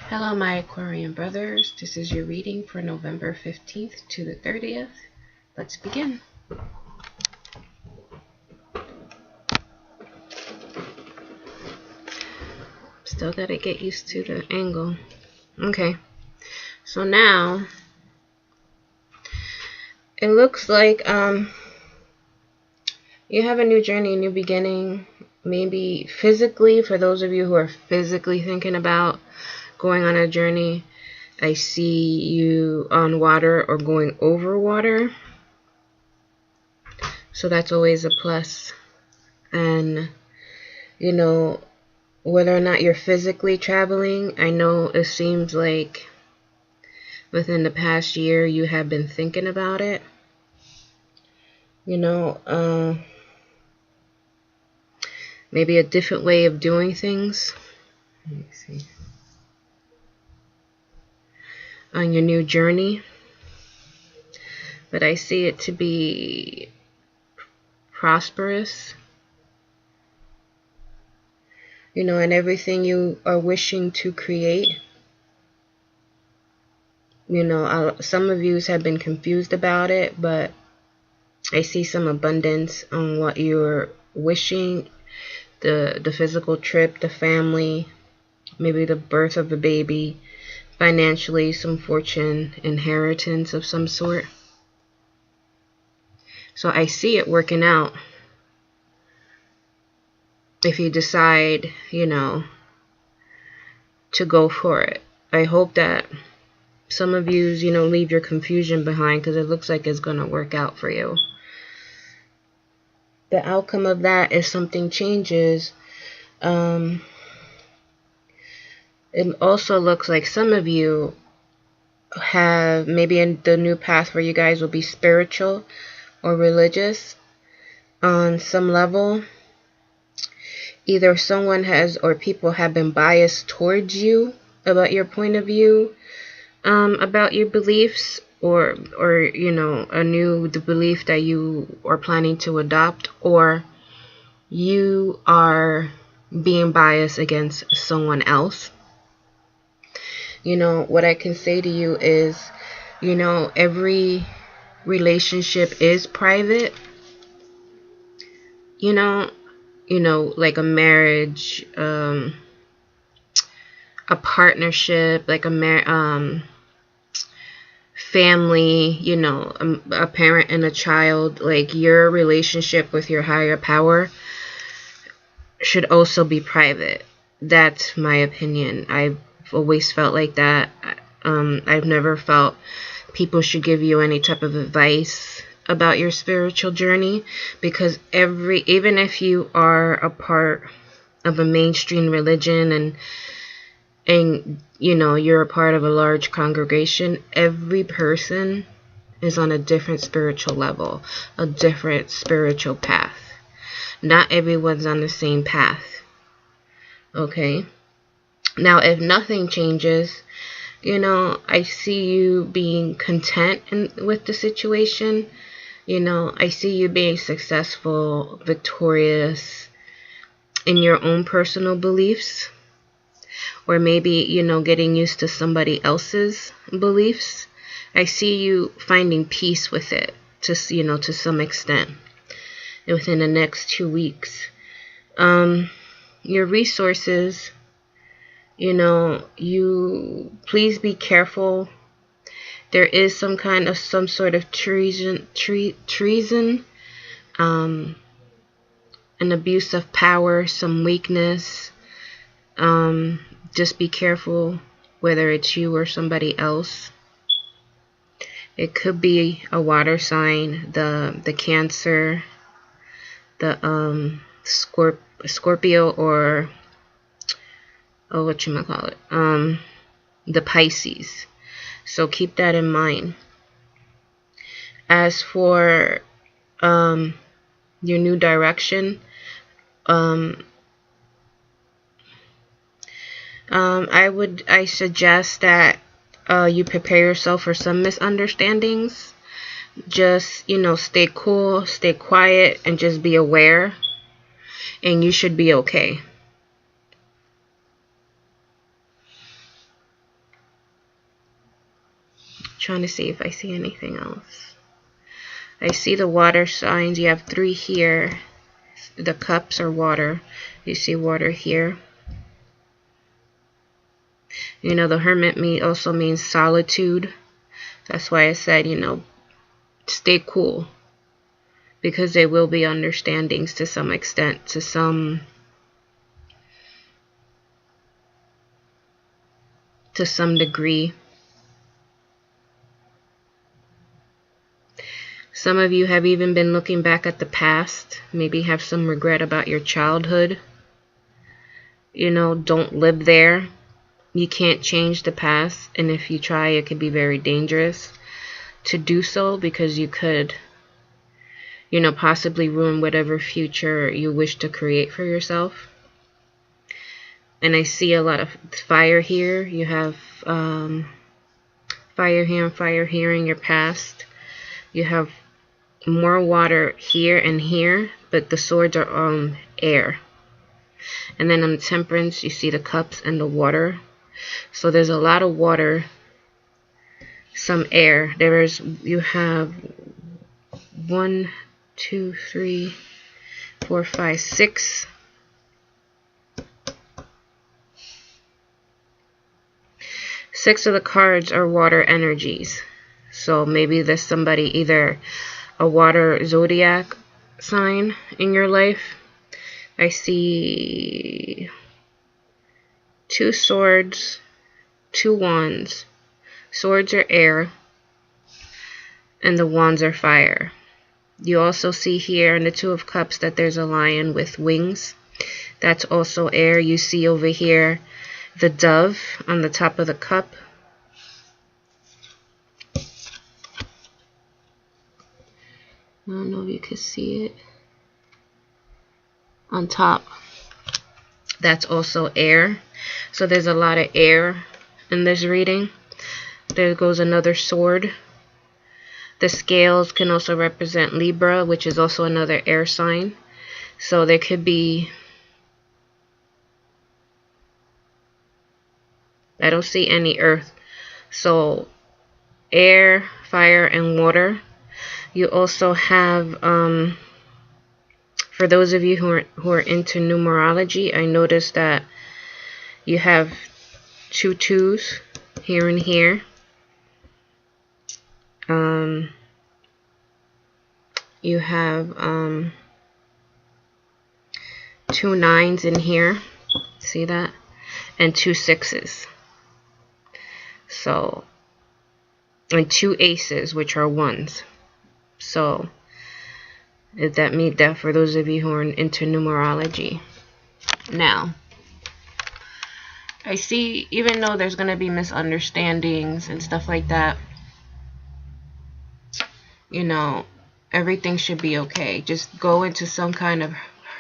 Hello, my Aquarian brothers. This is your reading for November 15th to the 30th. Let's begin. Still gotta get used to the angle. Okay, so now it looks like you have a new journey, a new beginning. Maybe physically, for those of you who are physically thinking about going on a journey, I see you on water or going over water. So that's always a plus. And, whether or not you're physically traveling, I know it seems like within the past year you have been thinking about it. Maybe a different way of doing things. Let me see. On your new journey. But I see it to be prosperous. And everything you are wishing to create. Some of you have been confused about it, but I see some abundance on what you're wishing. The physical trip, the family, maybe the birth of a baby, financially, some fortune, inheritance of some sort. So I see it working out. If you decide, to go for it. I hope that some of you, leave your confusion behind, because it looks like it's going to work out for you. The outcome of that is something changes. It also looks like some of you have maybe in the new path where you guys will be spiritual or religious on some level. Either someone has or people have been biased towards you about your point of view, about your beliefs, or the belief that you are planning to adopt, or you are being biased against someone else. What I can say to you is, every relationship is private. Like a marriage, a partnership, like a family, a parent and a child. Like your relationship with your higher power should also be private. That's my opinion. I've always felt like that. I've never felt people should give you any type of advice about your spiritual journey, because even if you are a part of a mainstream religion and you're a part of a large congregation, every person is on a different spiritual level, a different spiritual path. Not everyone's on the same path. Okay? Now, if nothing changes, I see you being content with the situation. I see you being successful, victorious in your own personal beliefs. Or maybe, getting used to somebody else's beliefs. I see you finding peace with it, to some extent, within the next 2 weeks. Your resources, you please be careful. There is some sort of treason, an abuse of power, some weakness. Just be careful whether it's you or somebody else. It could be a water sign, the Cancer, the Scorpio, or the Pisces. So keep that in mind. As for your new direction, I suggest that you prepare yourself for some misunderstandings. Just, stay cool, stay quiet, and just be aware, and you should be okay. Trying to see if I see anything else. I see the water signs. You have 3 here. The cups are water. You see water here. You know, the hermit also means solitude. That's why I said, you know, stay cool. Because there will be understandings to some extent, to some degree. Some of you have even been looking back at the past, maybe have some regret about your childhood. You know, don't live there. You can't change the past, and if you try, it could be very dangerous to do so, because you could, you know, possibly ruin whatever future you wish to create for yourself. And I see a lot of fire here. You have fire here and fire here in your past. You have more water here and here, but the swords are air. And then on temperance, you see the cups and the water. So there's a lot of water, some air. You have 1, 2, 3, 4, 5, 6. 6 of the cards are water energies. So maybe there's somebody, either a water zodiac sign in your life. I see 2 swords, 2 wands. Swords are air, and the wands are fire. You also see here in the 2 of cups that there's a lion with wings. That's also air. You see over here the dove on the top of the cup. I don't know if you can see it. On top, that's also air. So there's a lot of air in this reading. There goes another sword. The scales can also represent Libra, which is also another air sign. So there could be, I don't see any earth. So air, fire, and water. You also have, for those of you who are into numerology, I noticed that you have 2 2s here and here. You have 2 9s in here. See that? And 2 6s. So, and 2 aces, which are 1s. So, if that means that for those of you who are into numerology. Now, I see, even though there's going to be misunderstandings and stuff like that, you know, everything should be okay. Just go into some kind of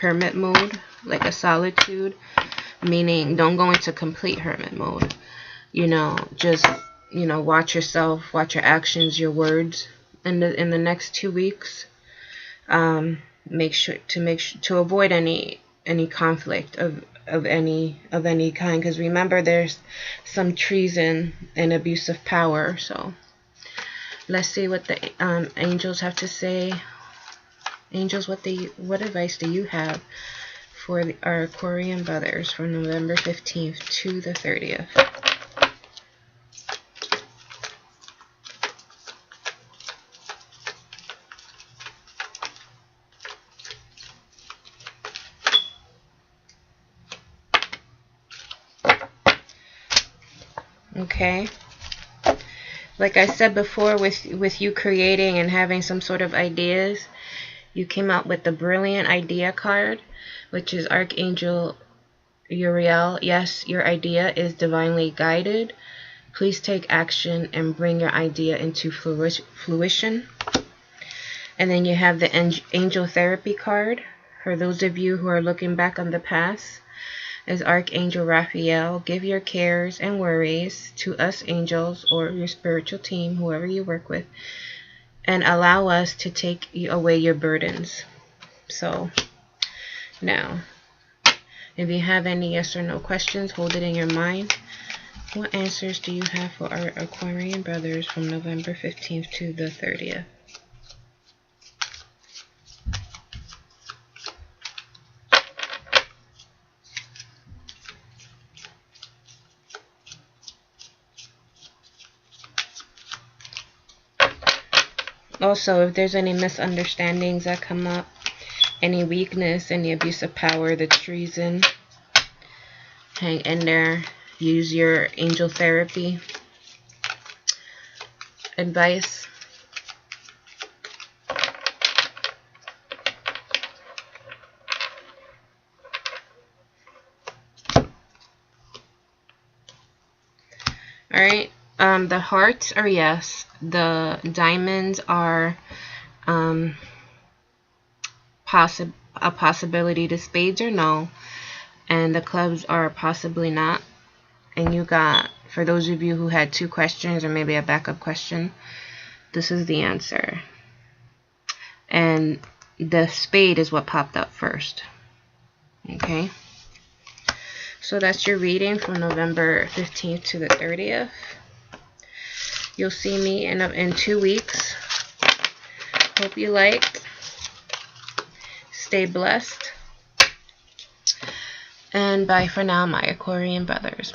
hermit mode, like a solitude, meaning don't go into complete hermit mode. You know, just, you know, watch yourself, watch your actions, your words. In the next 2 weeks, make sure to avoid any conflict of any kind, because remember, there's some treason and abuse of power. So let's see what the angels have to say. Angels, what advice do you have for our Aquarian brothers from November 15th to the 30th? Okay, like I said before, with you creating and having some sort of ideas, you came out with the brilliant idea card, which is Archangel Uriel. Yes, your idea is divinely guided. Please take action and bring your idea into fruition. And then you have the Angel Therapy card. For those of you who are looking back on the past, as Archangel Raphael, give your cares and worries to us angels or your spiritual team, whoever you work with, and allow us to take away your burdens. So now, if you have any yes or no questions, hold it in your mind. What answers do you have for our Aquarian brothers from November 15th to the 30th? Also, if there's any misunderstandings that come up, any weakness, any abuse of power, the treason, hang in there. Use your angel therapy advice. Alright, the hearts are yes. The diamonds are a possibility. The spades are no. And the clubs are possibly not. And you got, for those of you who had 2 questions or maybe a backup question, this is the answer. And the spade is what popped up first. Okay. So that's your reading from November 15th to the 30th. You'll see me in 2 weeks. Hope you liked. Stay blessed. And bye for now, my Aquarian brothers.